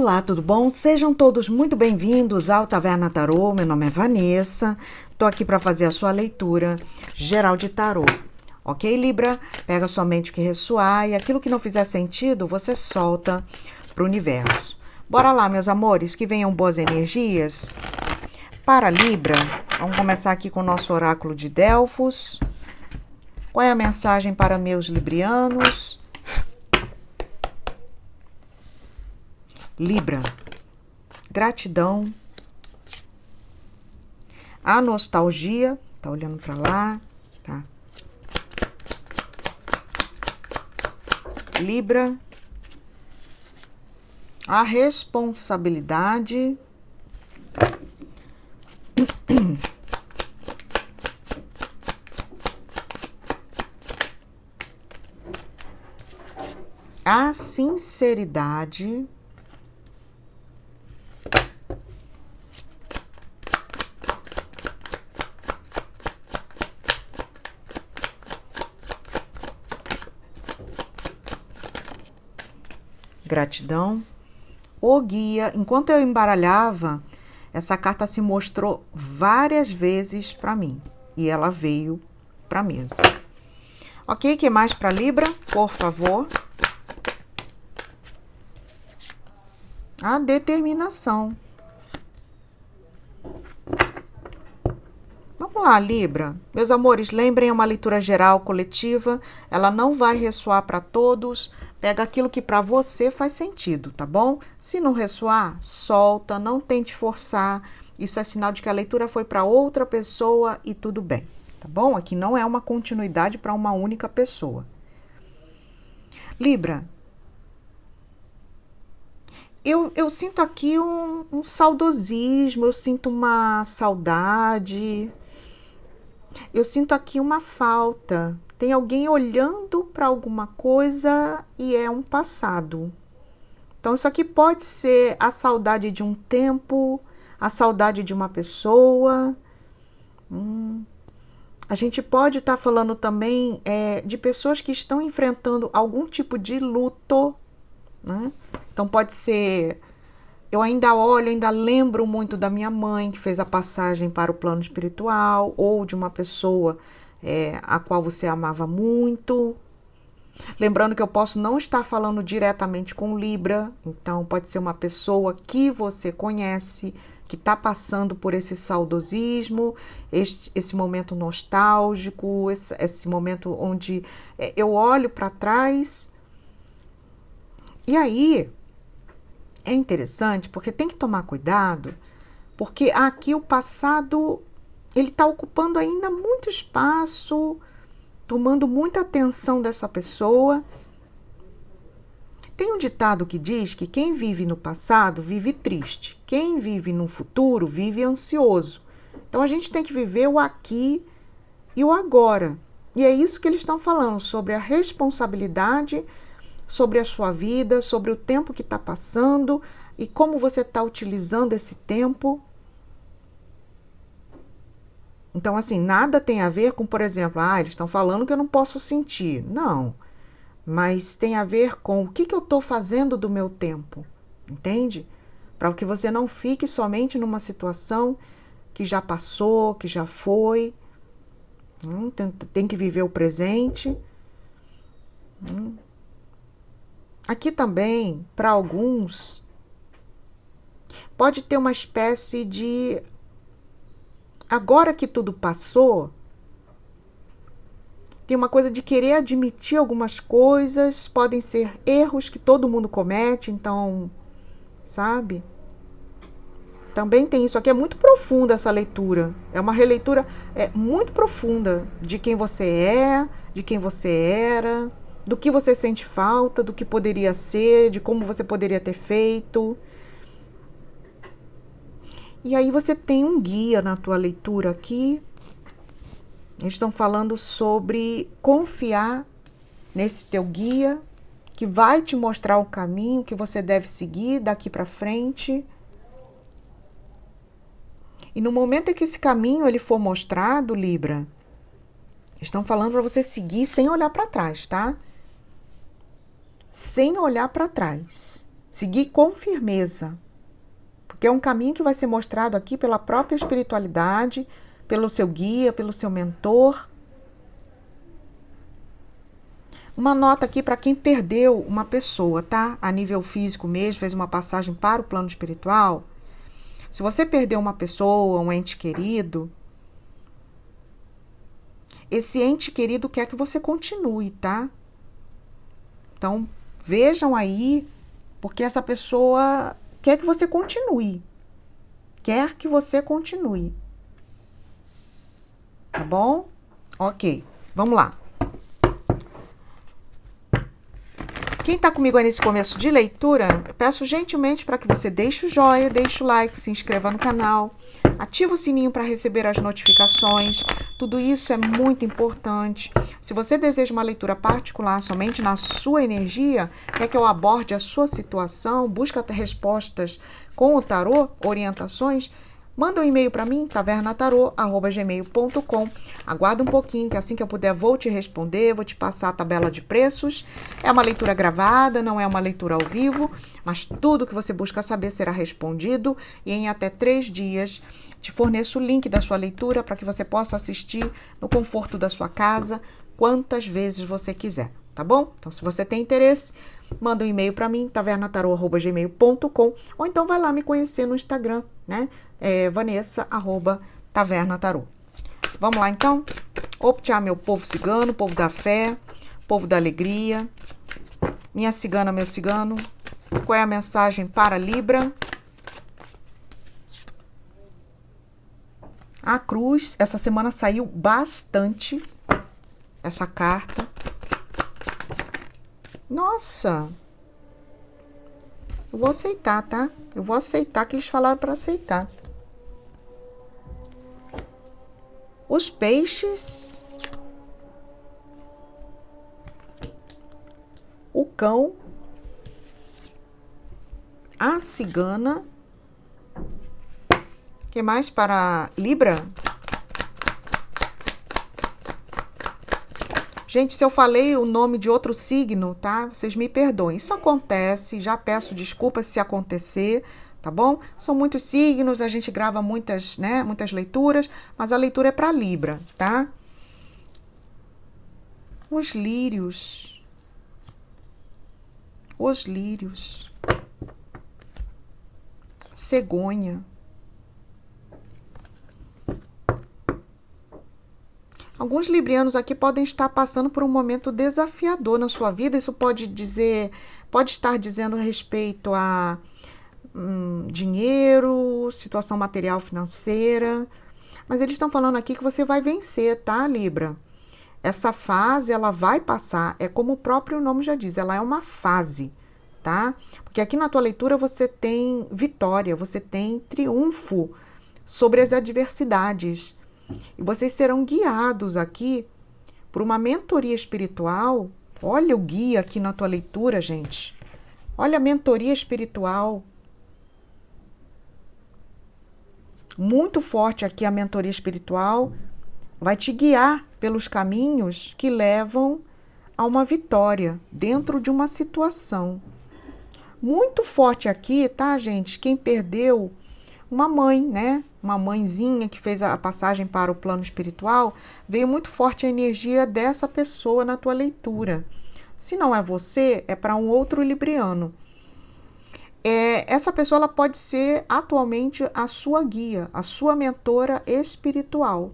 Olá, tudo bom? Sejam todos muito bem-vindos ao Taverna Tarô. Meu nome é Vanessa, tô aqui para fazer a sua leitura geral de tarô. Ok, Libra? Pega somente o que ressoar e aquilo que não fizer sentido, você solta pro universo. Bora lá, meus amores, que venham boas energias. Para Libra, vamos começar aqui com o nosso oráculo de Delfos. Qual é a mensagem para meus librianos? Libra, gratidão, a nostalgia, tá olhando para lá, tá? Libra, a responsabilidade, a sinceridade, gratidão, o guia. Enquanto eu embaralhava, essa carta se mostrou várias vezes para mim e ela veio para mesa. Ok, que mais para Libra, por favor? A determinação. Vamos lá, Libra. Meus amores, lembrem, é uma leitura geral coletiva, ela não vai ressoar para todos. Pega aquilo que para você faz sentido, tá bom? Se não ressoar, solta, não tente forçar. Isso é sinal de que a leitura foi para outra pessoa e tudo bem, tá bom? Aqui não é uma continuidade para uma única pessoa. Libra, eu sinto aqui um saudosismo, eu sinto uma saudade, eu sinto aqui uma falta. Tem alguém olhando para alguma coisa e é um passado. Então, isso aqui pode ser a saudade de um tempo, a saudade de uma pessoa. A gente pode estar falando também de pessoas que estão enfrentando algum tipo de luto, né? Então, pode ser... Eu ainda olho, ainda lembro muito da minha mãe, que fez a passagem para o plano espiritual, ou de uma pessoa a qual você amava muito. Lembrando que eu posso não estar falando diretamente com Libra, então pode ser uma pessoa que você conhece, que está passando por esse saudosismo, esse momento nostálgico, esse momento onde eu olho para trás. E aí, é interessante porque tem que tomar cuidado, porque aqui o passado, ele está ocupando ainda muito espaço, tomando muita atenção dessa pessoa. Tem um ditado que diz que quem vive no passado vive triste, quem vive no futuro vive ansioso. Então a gente tem que viver o aqui e o agora. E é isso que eles estão falando, sobre a responsabilidade, sobre a sua vida, sobre o tempo que está passando e como você está utilizando esse tempo. Então, assim, nada tem a ver com, por exemplo, eles estão falando que eu não posso sentir. Não, mas tem a ver com o que eu estou fazendo do meu tempo, entende? Para que você não fique somente numa situação que já passou, que já foi. Tem que viver o presente. Aqui também, para alguns, pode ter uma espécie de... Agora que tudo passou, tem uma coisa de querer admitir algumas coisas, podem ser erros que todo mundo comete, então, sabe? Também tem isso aqui, é muito profunda essa leitura. É uma releitura muito profunda de quem você é, de quem você era, do que você sente falta, do que poderia ser, de como você poderia ter feito. E aí você tem um guia na tua leitura aqui. Eles estão falando sobre confiar nesse teu guia, que vai te mostrar o caminho que você deve seguir daqui para frente. E no momento em que esse caminho ele for mostrado, Libra, estão falando para você seguir sem olhar para trás, tá? Sem olhar para trás. Seguir com firmeza, porque é um caminho que vai ser mostrado aqui pela própria espiritualidade, pelo seu guia, pelo seu mentor. Uma nota aqui para quem perdeu uma pessoa, tá? A nível físico mesmo, fez uma passagem para o plano espiritual. Se você perdeu uma pessoa, um ente querido, esse ente querido quer que você continue, tá? Então, vejam aí, porque essa pessoa quer que você continue. Quer que você continue. Tá bom? Ok, vamos lá. Quem está comigo aí nesse começo de leitura, eu peço gentilmente para que você deixe o joinha, deixe o like, se inscreva no canal, ativa o sininho para receber as notificações. Tudo isso é muito importante. Se você deseja uma leitura particular somente na sua energia, quer que eu aborde a sua situação, busca respostas com o tarô, orientações, manda um e-mail para mim, tavernatarô@gmail.com. Aguarda um pouquinho, que assim que eu puder vou te responder, vou te passar a tabela de preços. É uma leitura gravada, não é uma leitura ao vivo, mas tudo que você busca saber será respondido e em até 3 dias te forneço o link da sua leitura para que você possa assistir no conforto da sua casa quantas vezes você quiser, tá bom? Então, se você tem interesse, manda um e-mail para mim, tavernatarô@gmail.com, ou então vai lá me conhecer no Instagram, né? Vanessa@tavernatarô. Vamos lá, então? Optá, meu povo cigano, povo da fé, povo da alegria. Minha cigana, meu cigano. Qual é a mensagem para Libra? A cruz, essa semana saiu bastante essa carta. Nossa! Eu vou aceitar, tá? Eu vou aceitar que eles falaram para aceitar. Os peixes, o cão, a cigana. O que mais para Libra? Gente, se eu falei o nome de outro signo, tá? Vocês me perdoem. Isso acontece, já peço desculpas se acontecer, tá bom? São muitos signos, a gente grava muitas, né, muitas leituras, mas a leitura é para Libra, tá? Os lírios. Os lírios. Cegonha. Alguns librianos aqui podem estar passando por um momento desafiador na sua vida. Isso pode estar dizendo respeito a dinheiro, situação material financeira. Mas eles estão falando aqui que você vai vencer, tá, Libra? Essa fase, ela vai passar. É como o próprio nome já diz, ela é uma fase, tá? Porque aqui na tua leitura você tem vitória, você tem triunfo sobre as adversidades. E vocês serão guiados aqui por uma mentoria espiritual. Olha o guia aqui na tua leitura, gente. Olha a mentoria espiritual. Muito forte aqui a mentoria espiritual. Vai te guiar pelos caminhos que levam a uma vitória dentro de uma situação. Muito forte aqui, tá, gente? Quem perdeu uma mãe, né? Uma mãezinha que fez a passagem para o plano espiritual, veio muito forte a energia dessa pessoa na tua leitura. Se não é você, é para um outro libriano. Essa pessoa ela pode ser atualmente a sua guia, a sua mentora espiritual.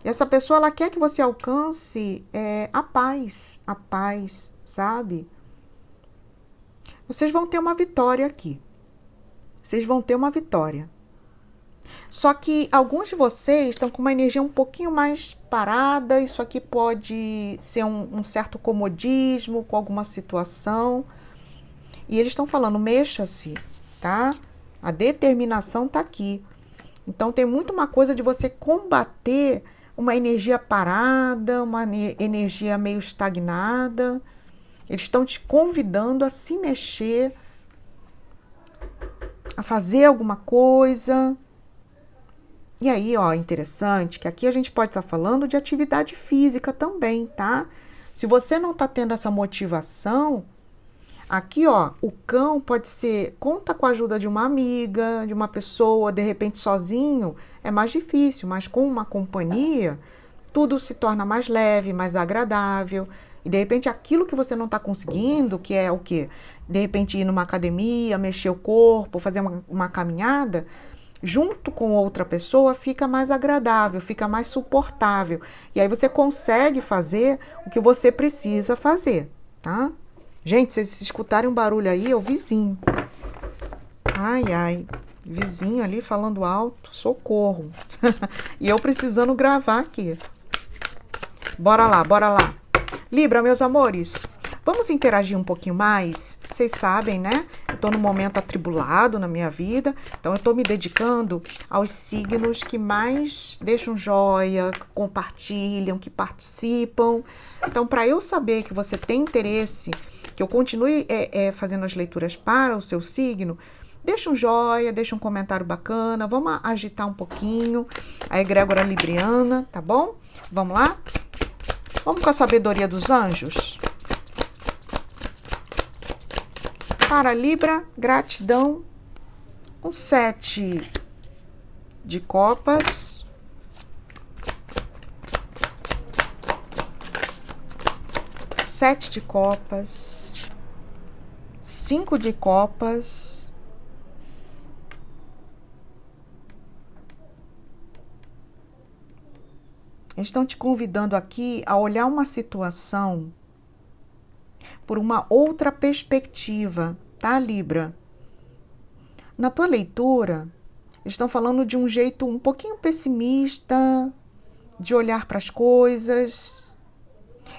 Essa pessoa ela quer que você alcance a paz, sabe? Vocês vão ter uma vitória aqui. Vocês vão ter uma vitória. Só que alguns de vocês estão com uma energia um pouquinho mais parada. Isso aqui pode ser um certo comodismo com alguma situação. E eles estão falando, mexa-se, tá? A determinação tá aqui. Então tem muito uma coisa de você combater uma energia parada, uma energia meio estagnada. Eles estão te convidando a se mexer, a fazer alguma coisa. E aí, ó, interessante que aqui a gente pode estar falando de atividade física também, tá? Se você não está tendo essa motivação, Aqui, ó, o cão pode ser, conta com a ajuda de uma amiga, de uma pessoa, de repente sozinho é mais difícil, mas com uma companhia, tudo se torna mais leve, mais agradável. E de repente aquilo que você não está conseguindo, que é o quê? De repente ir numa academia, mexer o corpo, fazer uma caminhada, junto com outra pessoa fica mais agradável, fica mais suportável. E aí você consegue fazer o que você precisa fazer, tá? Gente, se vocês escutarem um barulho aí, é o vizinho. Ai, ai. Vizinho ali falando alto, socorro. E eu precisando gravar aqui. Bora lá, bora lá. Libra, meus amores, vamos interagir um pouquinho mais? Vocês sabem, né? Eu tô num momento atribulado na minha vida, então eu tô me dedicando aos signos que mais deixam joia, que compartilham, que participam. Então, para eu saber que você tem interesse, que eu continue fazendo as leituras para o seu signo, deixa um joia, deixa um comentário bacana, vamos agitar um pouquinho a egrégora libriana, tá bom? Vamos lá? Vamos com a sabedoria dos anjos? Para Libra, gratidão, um 7 de copas, sete de copas, 5 de copas, eles estão te convidando aqui a olhar uma situação por uma outra perspectiva, tá, Libra? Na tua leitura, eles estão falando de um jeito um pouquinho pessimista, de olhar para as coisas.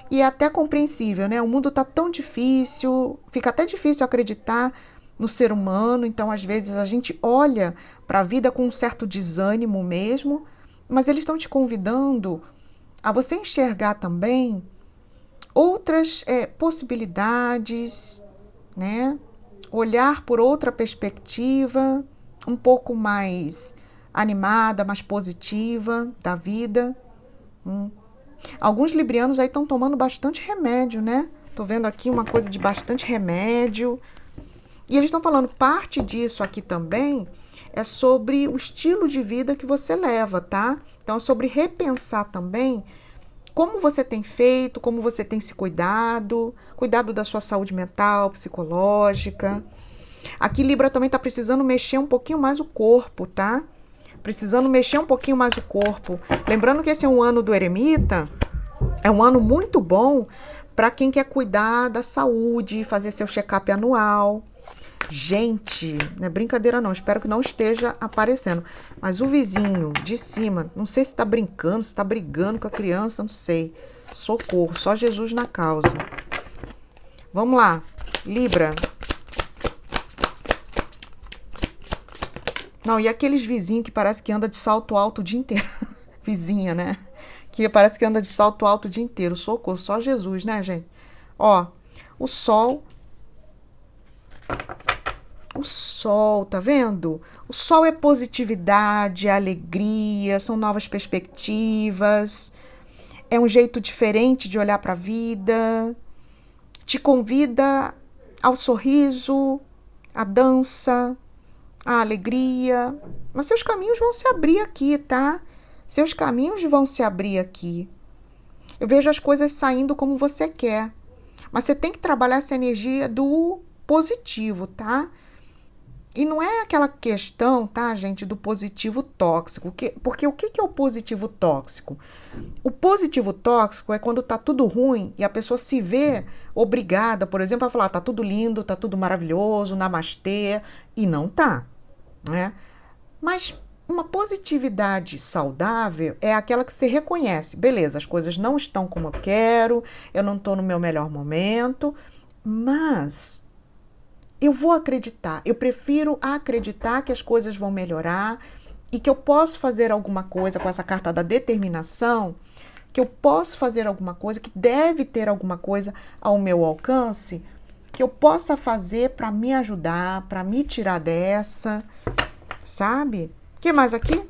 E é até compreensível, né? O mundo tá tão difícil, fica até difícil acreditar no ser humano, então às vezes a gente olha para a vida com um certo desânimo mesmo, mas eles estão te convidando a você enxergar também outras possibilidades, né? Olhar por outra perspectiva, um pouco mais animada, mais positiva da vida. Alguns librianos aí estão tomando bastante remédio, né? Tô vendo aqui uma coisa de bastante remédio. E eles estão falando, parte disso aqui também é sobre o estilo de vida que você leva, tá? Então é sobre repensar também como você tem feito, como você tem se cuidado da sua saúde mental, psicológica. Aqui Libra também tá precisando mexer um pouquinho mais o corpo, tá? Precisando mexer um pouquinho mais o corpo. Lembrando que esse é um ano do eremita, é um ano muito bom para quem quer cuidar da saúde, fazer seu check-up anual. Gente, não é brincadeira não, espero que não esteja aparecendo. Mas o vizinho de cima, não sei se tá brincando, se tá brigando com a criança, não sei. Socorro, só Jesus na causa. Vamos lá, Libra. Não, e aqueles vizinhos que parece que anda de salto alto o dia inteiro. Vizinha, né? Que parece que anda de salto alto o dia inteiro. Socorro, só Jesus, né, gente? Ó, o sol... O sol, tá vendo? O sol é positividade, é alegria, são novas perspectivas, é um jeito diferente de olhar para a vida, te convida ao sorriso, à dança, à alegria. Mas seus caminhos vão se abrir aqui, tá? Seus caminhos vão se abrir aqui. Eu vejo as coisas saindo como você quer, mas você tem que trabalhar essa energia do positivo, tá? E não é aquela questão, tá, gente, do positivo tóxico. Porque o que é o positivo tóxico? O positivo tóxico é quando tá tudo ruim e a pessoa se vê obrigada, por exemplo, a falar, tá tudo lindo, tá tudo maravilhoso, namastê, e não tá, né? Mas uma positividade saudável é aquela que você reconhece. Beleza, as coisas não estão como eu quero, eu não tô no meu melhor momento, mas... eu vou acreditar, eu prefiro acreditar que as coisas vão melhorar e que eu posso fazer alguma coisa com essa carta da determinação, que eu posso fazer alguma coisa, que deve ter alguma coisa ao meu alcance, que eu possa fazer para me ajudar, para me tirar dessa, sabe? O que mais aqui?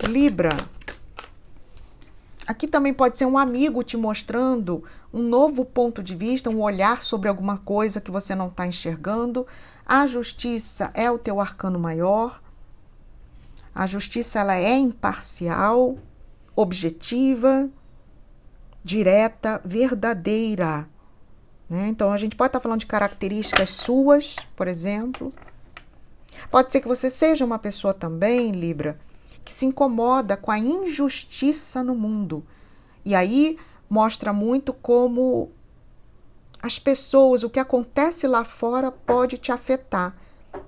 Libra. Aqui também pode ser um amigo te mostrando um novo ponto de vista, um olhar sobre alguma coisa que você não está enxergando. A justiça é o teu arcano maior. A justiça, ela é imparcial, objetiva, direta, verdadeira, né? Então, a gente pode estar falando de características suas, por exemplo. Pode ser que você seja uma pessoa também, Libra, que se incomoda com a injustiça no mundo. E aí mostra muito como as pessoas, o que acontece lá fora pode te afetar,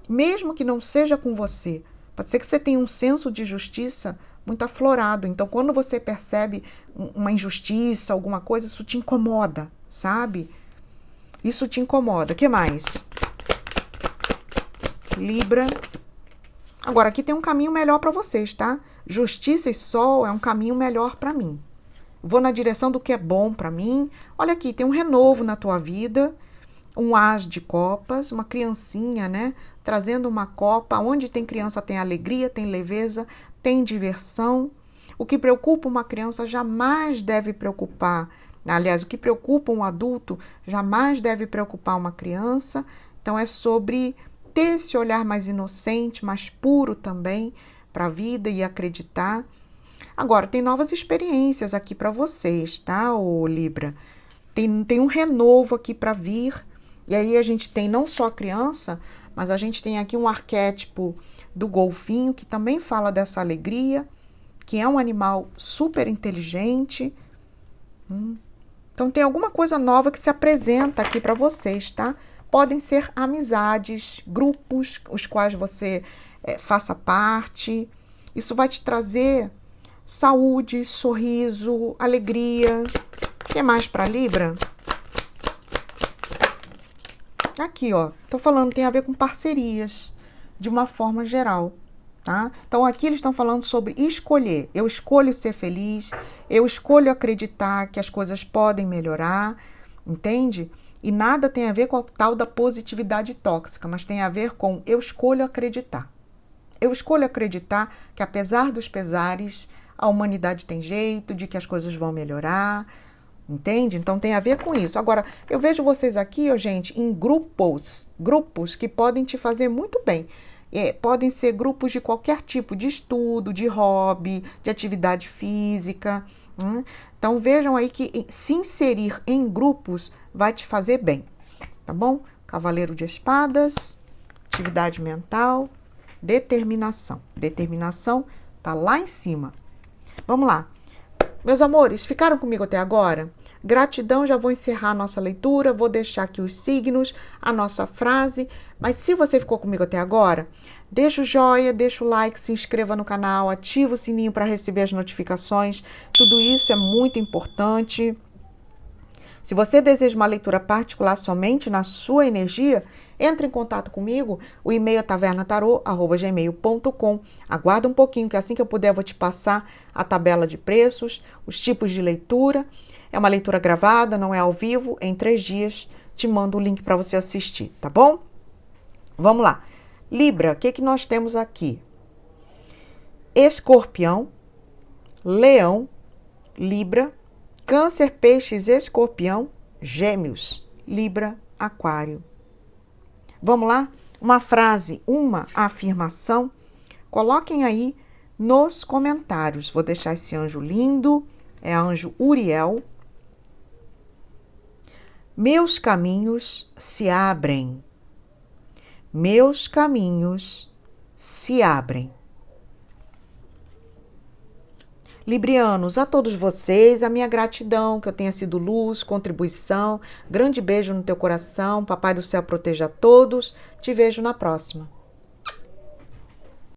mesmo que não seja com você. Pode ser que você tenha um senso de justiça muito aflorado. Então, quando você percebe uma injustiça, alguma coisa, isso te incomoda, sabe? Isso te incomoda. O que mais? Libra. Agora, aqui tem um caminho melhor para vocês, tá? Justiça e sol é um caminho melhor para mim. Vou na direção do que é bom para mim. Olha aqui, tem um renovo na tua vida, um as de copas, uma criancinha, né? Trazendo uma copa. Onde tem criança tem alegria, tem leveza, tem diversão. O que preocupa uma criança jamais deve preocupar. Aliás, o que preocupa um adulto jamais deve preocupar uma criança. Então, é sobre ter esse olhar mais inocente, mais puro também para a vida e acreditar. Agora, tem novas experiências aqui para vocês, tá, ô Libra? Tem um renovo aqui para vir. E aí a gente tem não só a criança, mas a gente tem aqui um arquétipo do golfinho, que também fala dessa alegria, que é um animal super inteligente. Então, tem alguma coisa nova que se apresenta aqui para vocês, tá? Podem ser amizades, grupos, os quais você faça parte. Isso vai te trazer saúde, sorriso, alegria. O que mais para Libra? Aqui, ó, tô falando, tem a ver com parcerias, de uma forma geral, tá? Então, aqui eles estão falando sobre escolher. Eu escolho ser feliz, eu escolho acreditar que as coisas podem melhorar, entende? E nada tem a ver com a tal da positividade tóxica, mas tem a ver com eu escolho acreditar. Eu escolho acreditar que, apesar dos pesares, a humanidade tem jeito, de que as coisas vão melhorar, entende? Então, tem a ver com isso. Agora, eu vejo vocês aqui, ó, gente, em grupos que podem te fazer muito bem. Podem ser grupos de qualquer tipo, de estudo, de hobby, de atividade física. Então, vejam aí que se inserir em grupos vai te fazer bem, tá bom? Cavaleiro de Espadas, atividade mental, determinação. Determinação tá lá em cima. Vamos lá. Meus amores, ficaram comigo até agora? Gratidão, já vou encerrar a nossa leitura, vou deixar aqui os signos, a nossa frase, mas se você ficou comigo até agora, deixa o joinha, deixa o like, se inscreva no canal, ativa o sininho para receber as notificações, tudo isso é muito importante. Se você deseja uma leitura particular somente na sua energia, entre em contato comigo, o e-mail é tavernatarô@gmail.com. Aguarda um pouquinho que assim que eu puder eu vou te passar a tabela de preços, os tipos de leitura. É uma leitura gravada, não é ao vivo, em 3 dias te mando o link para você assistir, tá bom? Vamos lá. Libra, o que nós temos aqui? Escorpião, Leão, Libra, Câncer, Peixes, Escorpião, Gêmeos, Libra, Aquário. Vamos lá? Uma frase, uma afirmação. Coloquem aí nos comentários. Vou deixar esse anjo lindo. É anjo Uriel. Meus caminhos se abrem. Meus caminhos se abrem. Librianos, a todos vocês, a minha gratidão, que eu tenha sido luz, contribuição. Grande beijo no teu coração. Papai do céu proteja a todos. Te vejo na próxima.